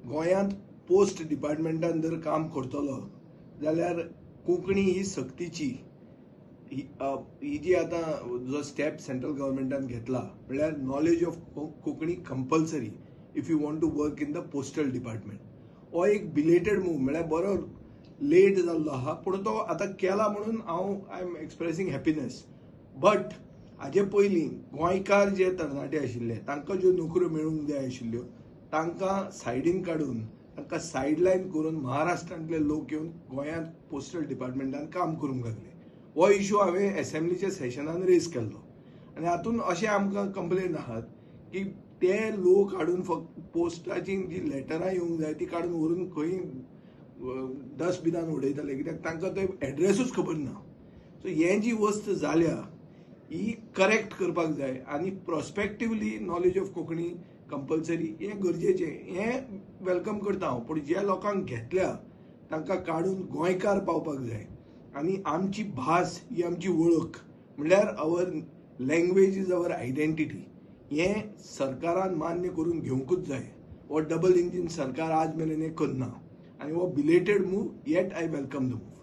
गोंयांत पोस्ट डिपार्टमेंटान जर काम करतलो जाल्यार कोंकणी ही सक्तीची ही जी आतां जो स्टेप सेंट्रल गव्हर्मेंटान घेतला म्हणल्यार knowledge of Konkani compulsory if you want to work in the postal department. हो एक बिलेटेड मूव म्हळ्यार बरो लेट जाल्लो आहा पूण तो आतां केला म्हणून I am expressing happiness. But हाजे पयलीं गोंयकार जे तरणाटे आशिल्ले तांकां ज्यो नोकऱ्यो मेळूंक जाय आशिल्ल्यो तांकां सायडीन काडून तांकां सायडलायन करून महाराष्ट्रांतले लोक येवन गोंयांत पोस्टल डिपार्टमेंटान काम करूंक लागले. हो इश्यू हांवें असेंब्लीच्या सेशनान रेज केल्लो आनी हातूंत अशें आमकां कंप्लेन आहात की ते लोक हाडून फक्त पोस्टाची जी लेटरां येवंक जाय ती काडून व्हरून खंय डस्टबिनान उडयताले कित्याक तांकां तो एड्रेसूच खबर ना. सो हें जी वस्त जाल्या ही करेक्ट करपाक जाय आनी प्रॉस्पेक्टिवली नॉलेज ऑफ कोंकणी कंपल्सरी हें गरजेचें. हें वेलकम करता हांव. पूण ज्या लोकांक घेतल्या तांकां काडून गोंयकार पावपाक जाय आनी आमची भास ही आमची वळख म्हणल्यार आवर लँग्वेज इज आवर आयडेंटिटी. हें सरकारान मान्य करून घेवंकूच जाय. हो डबल इंजीन सरकार आज मेरेन हें करना आनी हो belated move eight I welcome the move.